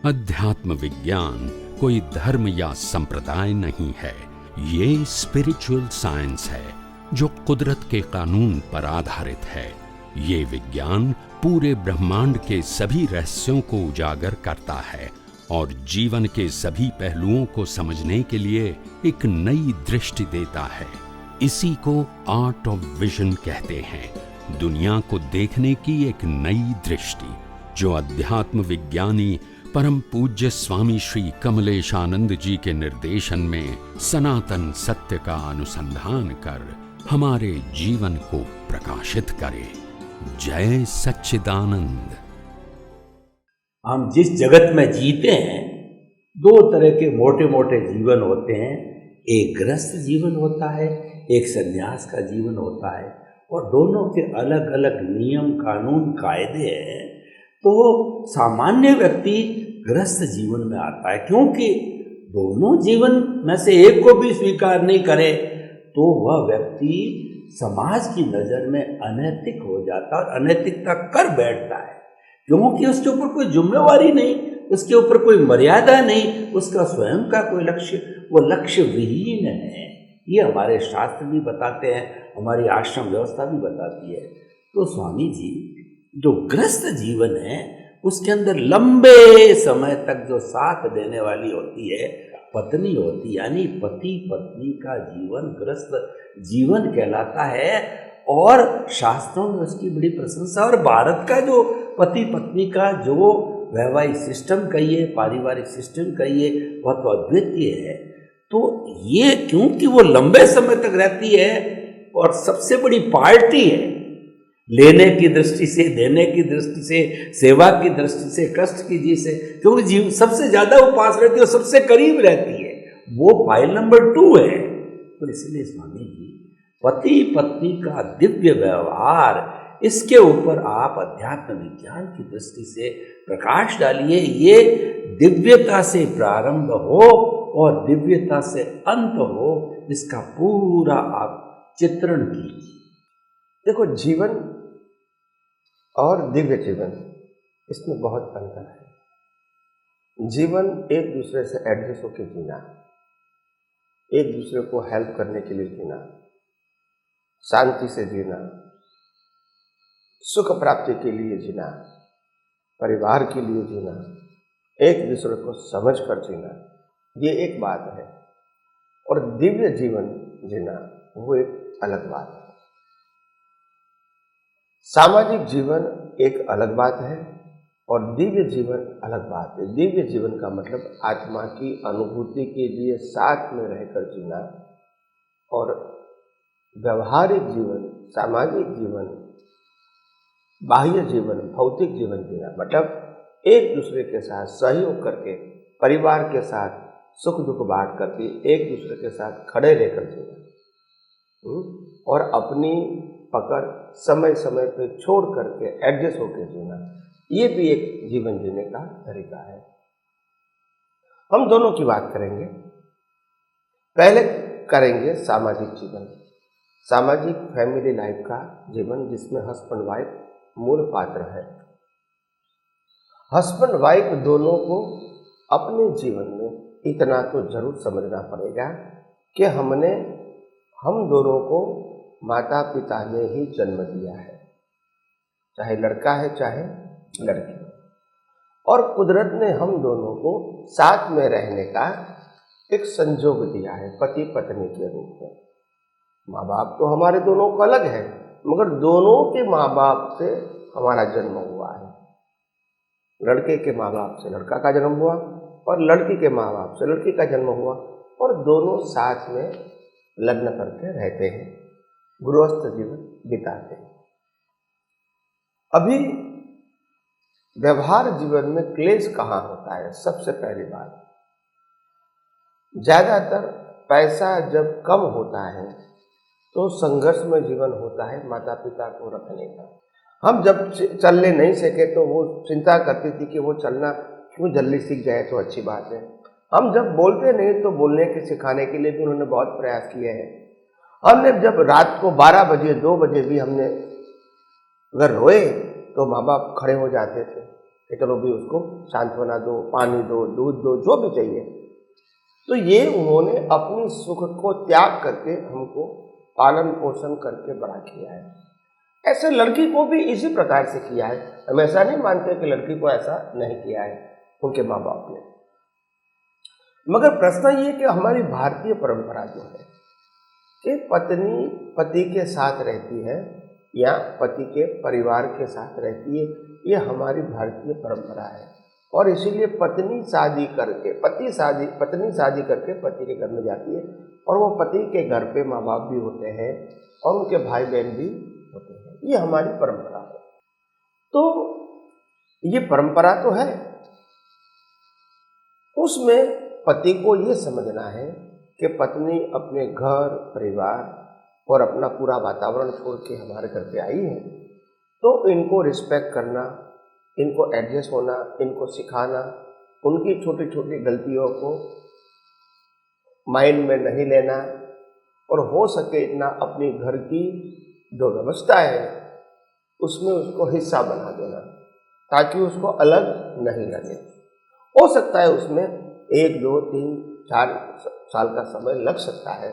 अध्यात्म विज्ञान कोई धर्म या संप्रदाय नहीं है, ये स्पिरिचुअल साइंस है जो कुदरत के कानून पर आधारित है। ये विज्ञान पूरे ब्रह्मांड के सभी रहस्यों को उजागर करता है और जीवन के सभी पहलुओं को समझने के लिए एक नई दृष्टि देता है। इसी को आर्ट ऑफ विजन कहते हैं, दुनिया को देखने की एक नई दृष्टि, जो अध्यात्म विज्ञानी परम पूज्य स्वामी श्री कमलेशानंद जी के निर्देशन में सनातन सत्य का अनुसंधान कर हमारे जीवन को प्रकाशित करे। जय सच्चिदानंद। हम जिस जगत में जीते हैं, दो तरह के मोटे मोटे जीवन होते हैं। एक गृहस्थ जीवन होता है, एक संन्यास का जीवन होता है, और दोनों के अलग अलग नियम कानून कायदे हैं। तो सामान्य व्यक्ति गृहस्थ जीवन में आता है, क्योंकि दोनों जीवन में से एक को भी स्वीकार नहीं करे तो वह व्यक्ति समाज की नज़र में अनैतिक हो जाता है और अनैतिकता कर बैठता है, क्योंकि उसके ऊपर कोई जिम्मेवारी नहीं, उसके ऊपर कोई मर्यादा नहीं, उसका स्वयं का कोई लक्ष्य, वो लक्ष्य विहीन है। ये हमारे शास्त्र भी बताते हैं, हमारी आश्रम व्यवस्था भी बताती है। तो स्वामी जी, जो गृहस्थ जीवन है उसके अंदर लंबे समय तक जो साथ देने वाली होती है पत्नी होती, यानी पति पत्नी का जीवन गृहस्थ जीवन कहलाता है। और शास्त्रों में उसकी बड़ी प्रशंसा। और भारत का जो पति पत्नी का जो वैवाहिक सिस्टम कहिए, पारिवारिक सिस्टम कहिए, वह तो अद्वितीय है। तो ये क्योंकि वो लंबे समय तक रहती है और सबसे बड़ी पार्टी है, लेने की दृष्टि से, देने की दृष्टि से, सेवा की दृष्टि से, कष्ट की जी से, क्योंकि जीव सबसे ज्यादा वो पास रहती है और सबसे करीब रहती है, वो फाइल नंबर 2 है। तो इसलिए स्वामी जी, पति पत्नी का दिव्य व्यवहार, इसके ऊपर आप अध्यात्म विज्ञान की दृष्टि से प्रकाश डालिए। ये दिव्यता से प्रारंभ हो और दिव्यता से अंत हो, इसका पूरा आप चित्रण कीजिए। देखो, जीवन और दिव्य जीवन, इसमें बहुत अंतर है। जीवन एक दूसरे से एडजस्ट होकर जीना, एक दूसरे को हेल्प करने के लिए जीना, शांति से जीना, सुख प्राप्ति के लिए जीना, परिवार के लिए जीना, एक दूसरे को समझ कर जीना, ये एक बात है। और दिव्य जीवन जीना, वो एक अलग बात है। सामाजिक जीवन एक अलग बात है और दिव्य जीवन अलग बात है। दिव्य जीवन का मतलब आत्मा की अनुभूति के लिए साथ में रहकर जीना, और व्यवहारिक जीवन, सामाजिक जीवन, बाह्य जीवन, भौतिक जीवन जीना मतलब एक दूसरे के साथ सहयोग करके, परिवार के साथ सुख दुख बांट करके, एक दूसरे के साथ खड़े रहकर जीना, और अपनी पकड़ समय समय पे छोड़ करके एडजस्ट होकर जीना, ये भी एक जीवन जीने का तरीका है। हम दोनों की बात करेंगे। पहले करेंगे सामाजिक जीवन, सामाजिक फैमिली लाइफ का जीवन, जिसमें हस्बैंड वाइफ मूल पात्र है। हस्बैंड वाइफ दोनों को अपने जीवन में इतना तो जरूर समझना पड़ेगा कि हम दोनों को माता पिता ने ही जन्म दिया है, चाहे लड़का है चाहे लड़की, और कुदरत ने हम दोनों को साथ में रहने का एक संजोग दिया है, पति पत्नी के रूप में। माँ बाप तो हमारे दोनों को अलग है, मगर दोनों के माँ बाप से हमारा जन्म हुआ है। लड़के के माँ बाप से लड़का का जन्म हुआ और लड़की के माँ बाप से लड़की का जन्म हुआ, और दोनों साथ में लग्न करके रहते हैं, गृहस्थ जीवन बिताते हैं। अभी व्यवहार जीवन में क्लेश कहाँ होता है? सबसे पहली बात, ज्यादातर पैसा जब कम होता है तो संघर्ष में जीवन होता है माता पिता को रखने का। हम जब चलने नहीं सके तो वो चिंता करती थी कि वो चलना क्यों जल्दी सीख जाए तो अच्छी बात है। हम जब बोलते नहीं तो बोलने के सिखाने के लिए भी उन्होंने बहुत प्रयास किए हैं। हमने जब रात को 12 बजे 2 बजे भी हमने अगर रोए तो माँ बाप खड़े हो जाते थे कि चलो भी उसको सांत्वना दो, पानी दो, दूध दो, जो भी चाहिए। तो ये उन्होंने अपनी सुख को त्याग करके हमको पालन पोषण करके बड़ा किया है। ऐसे लड़की को भी इसी प्रकार से किया है। हम ऐसा नहीं मानते कि लड़की को ऐसा नहीं किया है उनके माँ बाप ने। मगर प्रश्न ये कि हमारी भारतीय परंपरा जो है कि पत्नी पति के साथ रहती है या पति के परिवार के साथ रहती है, ये हमारी भारतीय परंपरा है। और इसीलिए पत्नी शादी करके पति के घर में जाती है और वो पति के घर पे माँ बाप भी होते हैं और उनके भाई बहन भी होते हैं। ये हमारी परंपरा है। तो ये परंपरा तो है, उसमें पति को ये समझना है कि पत्नी अपने घर परिवार और अपना पूरा वातावरण छोड़ के हमारे घर पे आई है, तो इनको रिस्पेक्ट करना, इनको एडजस्ट होना, इनको सिखाना, उनकी छोटी छोटी गलतियों को माइंड में नहीं लेना और हो सके इतना अपनी घर की जो व्यवस्था है उसमें उसको हिस्सा बना देना ताकि उसको अलग नहीं लगे। हो सकता है उसमें 1, 2, 3, 4 साल का समय लग सकता है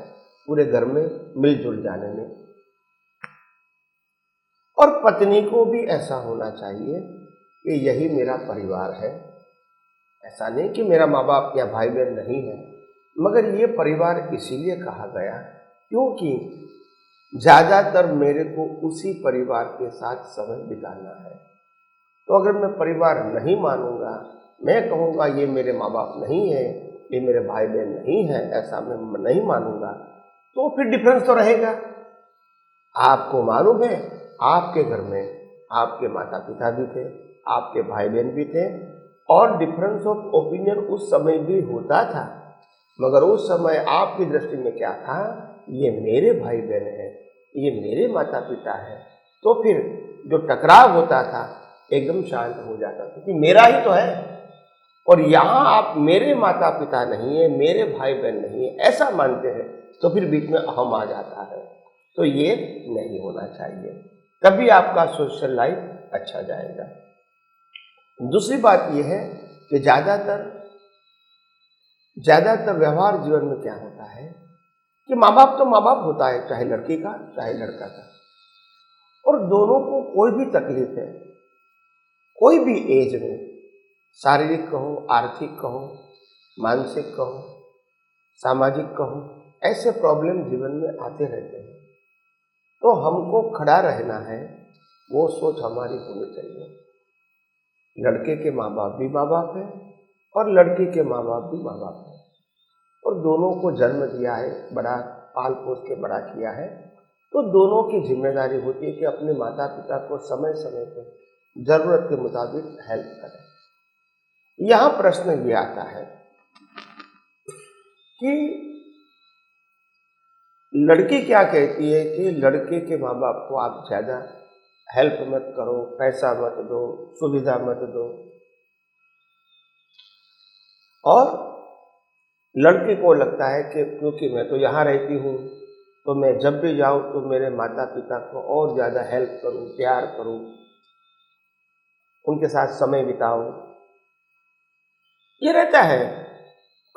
पूरे घर में मिलजुल जाने में। और पत्नी को भी ऐसा होना चाहिए कि यही मेरा परिवार है। ऐसा नहीं कि मेरा माँ बाप या भाई बहन नहीं है, मगर ये परिवार इसीलिए कहा गया क्योंकि ज़्यादातर मेरे को उसी परिवार के साथ समय बिताना है। तो अगर मैं परिवार नहीं मानूंगा, मैं कहूँगा ये मेरे माँ बाप नहीं है, ये मेरे भाई बहन नहीं है, ऐसा मैं नहीं मानूंगा, तो फिर डिफरेंस तो रहेगा। आपको मालूम है आपके घर में आपके माता पिता भी थे, आपके भाई बहन भी थे और डिफरेंस ऑफ ओपिनियन उस समय भी होता था, मगर उस समय आपकी दृष्टि में क्या था, ये मेरे भाई बहन है, ये मेरे माता पिता है। तो फिर जो टकराव होता था एकदम शांत हो जाता था क्योंकि मेरा ही तो है। और यहाँ आप मेरे माता पिता नहीं है, मेरे भाई बहन नहीं है ऐसा मानते हैं, तो फिर बीच में अहम आ जाता है। तो ये नहीं होना चाहिए, तभी आपका सोशल लाइफ अच्छा जाएगा। दूसरी बात यह है कि ज़्यादातर व्यवहार जीवन में क्या होता है कि माँ बाप तो माँ बाप होता है, चाहे लड़की का चाहे लड़का का, और दोनों को कोई भी तकलीफ है, कोई भी एज में, शारीरिक कहो, आर्थिक कहो, मानसिक कहो, सामाजिक कहो, ऐसे प्रॉब्लम जीवन में आते रहते हैं। तो हमको खड़ा रहना है, वो सोच हमारी होनी चाहिए। लड़के के माँ बाप भी माँ बाप है और लड़की के माँ बाप भी माँ बाप है और दोनों को जन्म दिया है, बड़ा पाल पोस के बड़ा किया है। तो दोनों की जिम्मेदारी होती है कि अपने माता पिता को समय समय पर जरूरत के मुताबिक हेल्प करें। यहाँ प्रश्न ये आता है कि लड़की क्या कहती है कि लड़के के माँ बाप को आप ज़्यादा हेल्प मत करो, पैसा मत दो, सुविधा मत दो, और लड़की को लगता है कि क्योंकि मैं तो यहाँ रहती हूँ तो मैं जब भी जाऊँ तो मेरे माता पिता को और ज़्यादा हेल्प करूँ, प्यार करूँ, उनके साथ समय बिताऊँ। ये रहता है,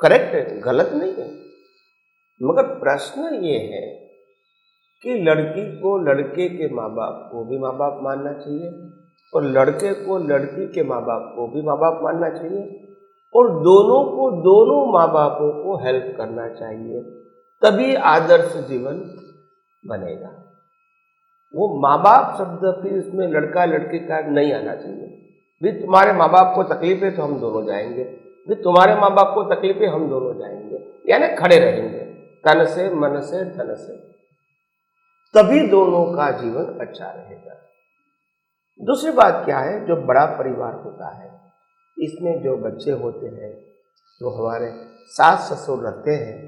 करेक्ट है, गलत नहीं है, मगर प्रश्न ये है कि लड़की को लड़के के माँ बाप को भी माँ बाप मानना चाहिए और लड़के को लड़की के माँ बाप को भी माँ बाप मानना चाहिए और दोनों को दोनों माँ बापों को हेल्प करना चाहिए, तभी आदर्श जीवन बनेगा। वो माँ बाप शब्द फिर इसमें लड़का लड़की का नहीं आना चाहिए। भी तुम्हारे माँ बाप को तकलीफ है तो हम दोनों जाएंगे, भी तुम्हारे माँ बाप को तकलीफ है हम दोनों जाएंगे, यानी खड़े रहेंगे तन से मन से धन से, तभी दोनों का जीवन अच्छा रहेगा। दूसरी बात क्या है, जो बड़ा परिवार होता है इसमें जो बच्चे होते हैं, जो हमारे सास ससुर रहते हैं,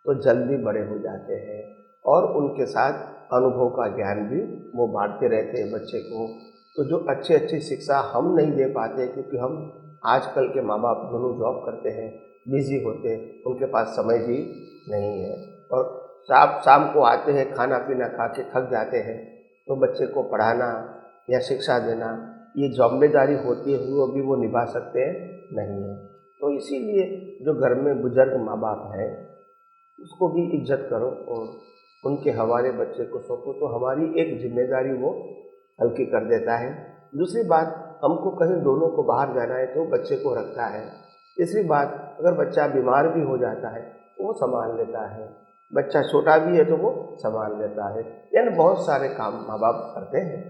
तो जल्दी बड़े हो जाते हैं और उनके साथ अनुभव का ज्ञान भी वो बांटते रहते हैं बच्चे को। तो जो अच्छी शिक्षा हम नहीं दे पाते क्योंकि हम आजकल के माँ बाप दोनों जॉब करते हैं, बिजी होते हैं, उनके पास समय भी नहीं है और शाम को आते हैं, खाना पीना खा के थक जाते हैं, तो बच्चे को पढ़ाना या शिक्षा देना ये जिम्मेदारी होती हुई भी वो निभा सकते हैं नहीं है। तो इसीलिए जो घर में बुजुर्ग माँ बाप हैं उसको भी इज्जत करो और उनके हवाले बच्चे को सौंपो, तो हमारी एक जिम्मेदारी वो हल्की कर देता है। दूसरी बात, हमको कहीं दोनों को बाहर जाना है तो बच्चे को रखता है। तीसरी बात, अगर बच्चा बीमार भी हो जाता है तो वो संभाल लेता है, बच्चा छोटा भी है तो वो संभाल लेता है, यानी बहुत सारे काम माँ बाप करते हैं।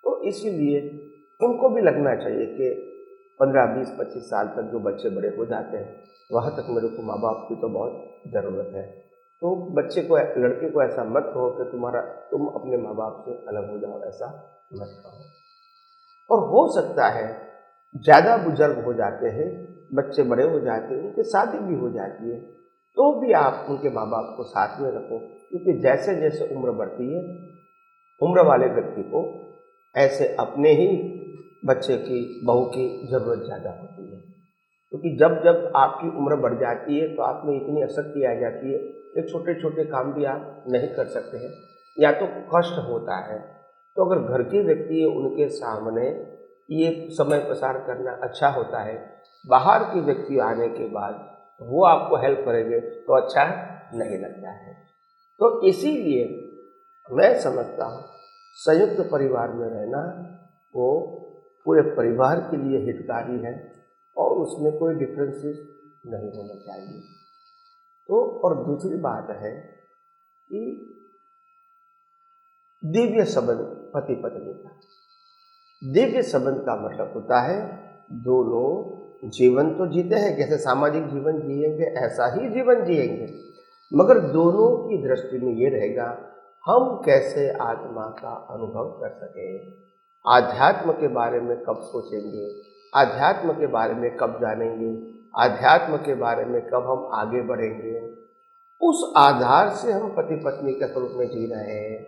तो इसीलिए उनको भी लगना चाहिए कि 15, 20, 25 साल तक जो बच्चे बड़े हो जाते हैं वहाँ तक मेरे को माँ बाप की तो बहुत ज़रूरत है। तो बच्चे को, लड़के को ऐसा मत कहो कि तुम अपने माँ बाप से अलग हो जाओ, ऐसा मत कहो। और हो सकता है ज़्यादा बुजुर्ग हो जाते हैं, बच्चे बड़े हो जाते हैं, उनकी शादी भी हो जाती है, तो भी आप उनके माँ बाप को साथ में रखो, क्योंकि जैसे जैसे उम्र बढ़ती है उम्र वाले व्यक्ति को ऐसे अपने ही बच्चे की, बहू की ज़रूरत ज़्यादा होती है। क्योंकि जब जब आपकी उम्र बढ़ जाती है तो आप में इतनी आसक्ति आ जाती है कि छोटे छोटे काम भी आप नहीं कर सकते हैं या तो कष्ट होता है। तो अगर घर के व्यक्ति है उनके सामने ये समय प्रसार करना अच्छा होता है, बाहर के व्यक्ति आने के बाद वो आपको हेल्प करेंगे तो अच्छा नहीं लगता है। तो इसीलिए मैं समझता हूँ संयुक्त परिवार में रहना वो पूरे परिवार के लिए हितकारी है और उसमें कोई डिफरेंसेस नहीं होना चाहिए। तो और दूसरी बात है कि दिव्य संबंध पति पत्नी का, दिव्य संबंध का मतलब होता है दोनों जीवन तो जीते हैं, जैसे सामाजिक जीवन जिएंगे ऐसा ही जीवन जिएंगे, मगर दोनों की दृष्टि में ये रहेगा हम कैसे आत्मा का अनुभव कर सकें, आध्यात्म के बारे में कब सोचेंगे, आध्यात्म के बारे में कब जानेंगे, आध्यात्म के बारे में कब हम आगे बढ़ेंगे। उस आधार से हम पति पत्नी के स्वरूप में जी रहे हैं।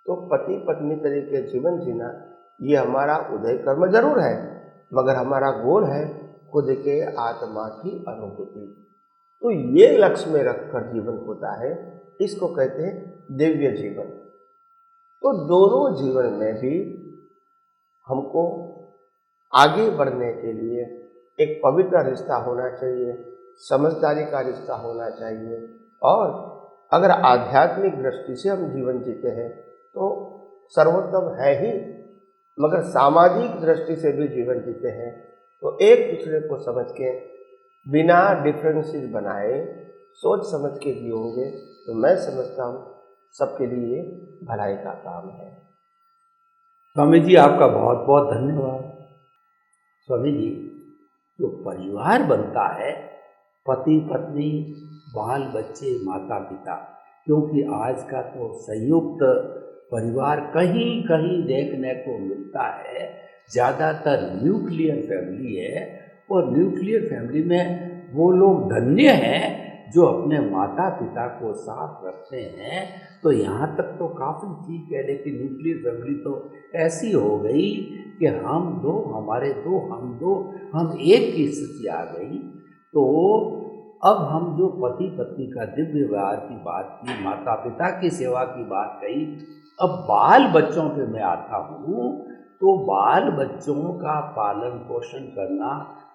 तो पति पत्नी तरीके जीवन जीना ये हमारा उदय कर्म जरूर है, मगर हमारा गोल है खुद के आत्मा की अनुभूति। तो ये लक्ष्य में रखकर जीवन होता है, इसको कहते हैं दिव्य जीवन। तो दोनों जीवन में भी हमको आगे बढ़ने के लिए एक पवित्र रिश्ता होना चाहिए, समझदारी का रिश्ता होना चाहिए। और अगर आध्यात्मिक दृष्टि से हम जीवन जीते हैं तो सर्वोत्तम है ही, मगर सामाजिक दृष्टि से भी जीवन जीते हैं तो एक दूसरे को समझ के बिना डिफरेंसेस बनाए सोच समझ के जियोगे तो मैं समझता हूँ सबके लिए भलाई का काम है। स्वामी जी आपका बहुत बहुत धन्यवाद। स्वामी जी, जो परिवार बनता है, पति पत्नी, बाल बच्चे, माता पिता, क्योंकि आज का तो संयुक्त परिवार कहीं कहीं देखने को मिलता है, ज़्यादातर न्यूक्लियर फैमिली है। और न्यूक्लियर फैमिली में वो लोग धन्य हैं जो अपने माता पिता को साथ रखते हैं। तो यहाँ तक तो काफ़ी ठीक है, लेकिन न्यूक्लियर फैमिली तो ऐसी हो गई कि हम दो, हमारे दो, हम दो, हम एक की स्थिति आ गई। तो अब हम जो पति पत्नी का दिव्य व्यवहार की बात की, माता पिता की सेवा की बात कही, अब बाल बच्चों पे मैं आता हूँ। तो बाल बच्चों का पालन पोषण करना,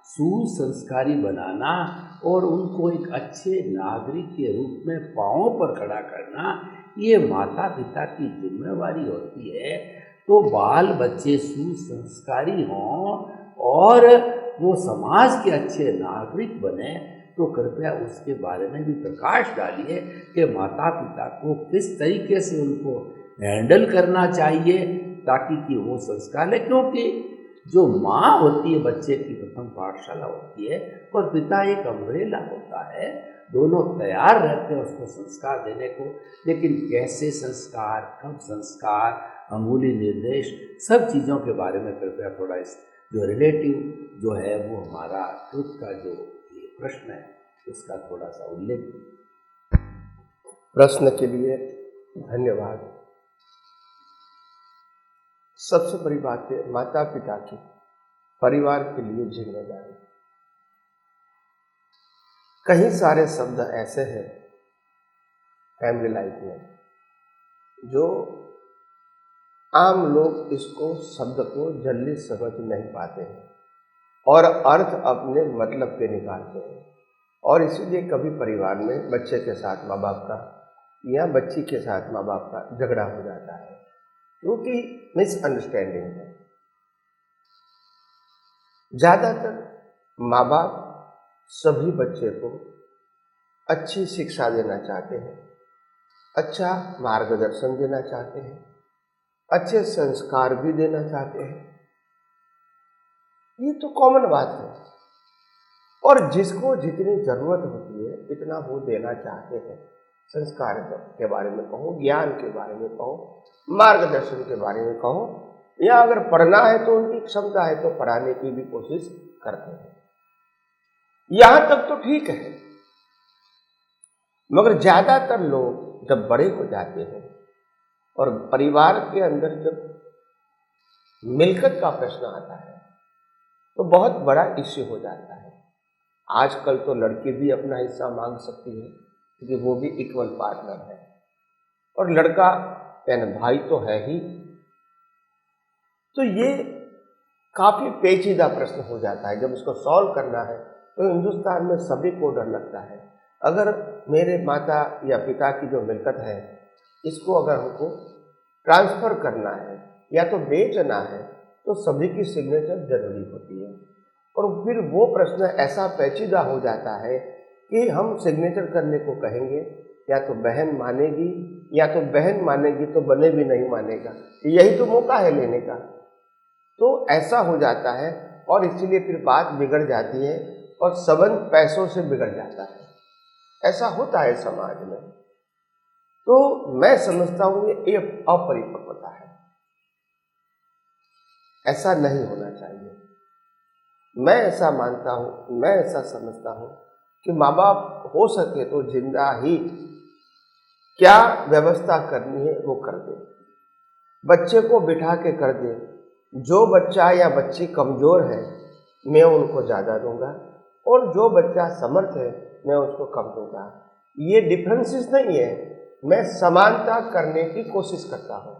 सुसंस्कारी बनाना और उनको एक अच्छे नागरिक के रूप में पांवों पर खड़ा करना, ये माता पिता की जिम्मेवारी होती है। तो बाल बच्चे सुसंस्कारी हों और वो समाज के अच्छे नागरिक बने, तो कृपया उसके बारे में भी प्रकाश डालिए कि माता पिता को किस तरीके से उनको हैंडल करना चाहिए ताकि कि वो संस्कार ले। क्योंकि जो माँ होती है बच्चे की प्रथम पाठशाला होती है और पिता एक अम्ब्रेला होता है, दोनों तैयार रहते हैं उसको संस्कार देने को। लेकिन कैसे संस्कार, कब संस्कार, अमूल्य निर्देश, सब चीज़ों के बारे में कृपया थोड़ा इस जो रिलेटिव जो है वो हमारा ट्रुथ का जो ये प्रश्न है उसका थोड़ा सा उल्लेख। प्रश्न के लिए धन्यवाद। सबसे बड़ी बात है माता पिता की परिवार के लिए जिम्मेदारी। कई सारे शब्द ऐसे हैं फैमिली लाइफ में जो आम लोग इसको शब्द को जल्दी समझ नहीं पाते हैं और अर्थ अपने मतलब के निकालते हैं, और इसीलिए कभी परिवार में बच्चे के साथ माँ बाप का या बच्ची के साथ माँ बाप का झगड़ा हो जाता है, क्योंकि मिसअंडरस्टैंडिंग है। ज़्यादातर माँ बाप सभी बच्चे को अच्छी शिक्षा देना चाहते हैं, अच्छा मार्गदर्शन देना चाहते हैं, अच्छे संस्कार भी देना चाहते हैं। ये तो कॉमन बात है, और जिसको जितनी जरूरत होती है इतना वो देना चाहते हैं। संस्कार के बारे में कहो, ज्ञान के बारे में कहो, मार्गदर्शन के बारे में कहो, या अगर पढ़ना है तो उनकी क्षमता है तो पढ़ाने की भी कोशिश करते हैं। यहां तक तो ठीक है, मगर ज्यादातर लोग जब बड़े हो जाते हैं और परिवार के अंदर जब मिलकत का प्रश्न आता है तो बहुत बड़ा इश्यू हो जाता है। आजकल तो लड़की भी अपना हिस्सा मांग सकती है क्योंकि वो भी इक्वल पार्टनर है, और लड़का यानी भाई तो है ही। तो ये काफी पेचीदा प्रश्न हो जाता है। जब इसको सॉल्व करना है तो हिंदुस्तान में सभी को डर लगता है, अगर मेरे माता या पिता की जो मिलकत है इसको अगर हमको ट्रांसफर करना है या तो बेचना है तो सभी की सिग्नेचर जरूरी होती है, और फिर वो प्रश्न ऐसा पेचीदा हो जाता है कि हम सिग्नेचर करने को कहेंगे, या तो बहन मानेगी, या तो बहन मानेगी तो बने भी नहीं मानेगा, यही तो मौका है लेने का। तो ऐसा हो जाता है, और इसीलिए फिर बात बिगड़ जाती है और संबंध पैसों से बिगड़ जाता है। ऐसा होता है समाज में। तो मैं समझता हूं ये अपरिपक्वता है, ऐसा नहीं होना चाहिए। मैं ऐसा मानता हूं, मैं ऐसा समझता हूं कि माँ बाप हो सके तो जिंदा ही क्या व्यवस्था करनी है वो कर दे, बच्चे को बिठा के कर दे। जो बच्चा या बच्ची कमजोर है मैं उनको ज़्यादा दूंगा, और जो बच्चा समर्थ है मैं उसको कम दूंगा। ये डिफरेंसेस नहीं है, मैं समानता करने की कोशिश करता हूँ।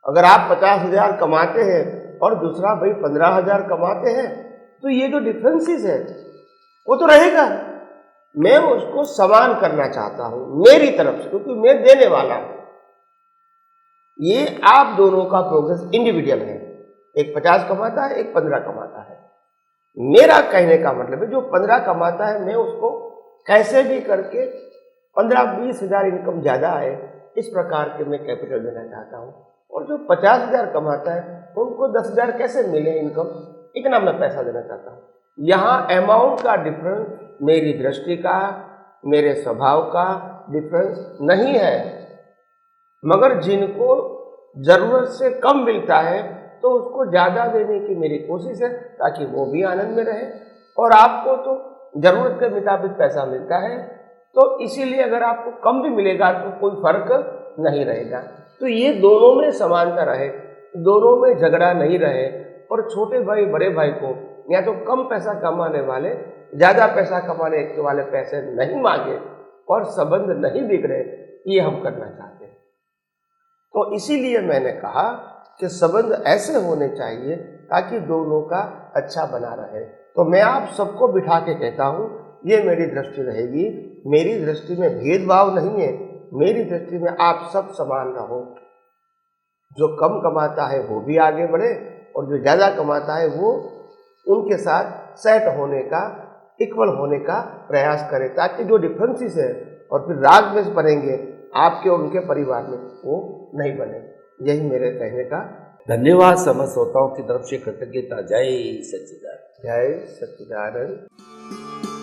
अगर आप 50,000 कमाते हैं और दूसरा भाई 15,000 कमाते हैं तो ये जो डिफरेंसेस है वो तो रहेगा। मैं उसको समान करना चाहता हूँ मेरी तरफ से, क्योंकि मैं देने वाला हूँ। ये आप दोनों का प्रोग्रेस इंडिविजुअल है, एक 50 कमाता है, एक 15 कमाता है। मेरा कहने का मतलब है जो 15 कमाता है मैं उसको कैसे भी करके 15-20 हजार इनकम ज़्यादा आए, इस प्रकार के मैं कैपिटल देना चाहता हूँ। और जो 50,000 कमाता है उनको 10,000 कैसे मिले इनकम, इतना मैं पैसा देना चाहता हूँ। यहाँ अमाउंट का डिफरेंस मेरी दृष्टि का, मेरे स्वभाव का डिफरेंस नहीं है, मगर जिनको जरूरत से कम मिलता है तो उसको ज़्यादा देने की मेरी कोशिश है ताकि वो भी आनंद में रहे, और आपको तो ज़रूरत के मुताबिक पैसा मिलता है, तो इसीलिए अगर आपको कम भी मिलेगा तो कोई फर्क नहीं रहेगा। तो ये दोनों में समानता रहे, दोनों में झगड़ा नहीं रहे, और छोटे भाई बड़े भाई को या तो कम पैसा कमाने वाले ज़्यादा पैसा कमाने वाले पैसे नहीं मांगे और संबंध नहीं बिगड़े, ये हम करना चाहते हैं। तो इसीलिए मैंने कहा कि संबंध ऐसे होने चाहिए ताकि दोनों का अच्छा बना रहे। तो मैं आप सबको बिठा के कहता हूँ ये मेरी दृष्टि रहेगी। मेरी दृष्टि में भेदभाव नहीं है, मेरी दृष्टि में आप सब समान रहो। जो कम कमाता है वो भी आगे बढ़े, और जो ज़्यादा कमाता है वो उनके साथ सेट होने का, इक्वल होने का प्रयास करे, ताकि जो डिफरेंसेस है और फिर राग द्वेष बनेंगे आपके और उनके परिवार में वो नहीं बने। यही मेरे कहने का। धन्यवाद। समस्त श्रोताओं की तरफ से कृतज्ञता। जय सच्चिदानंद। जय सच्चिदानंद।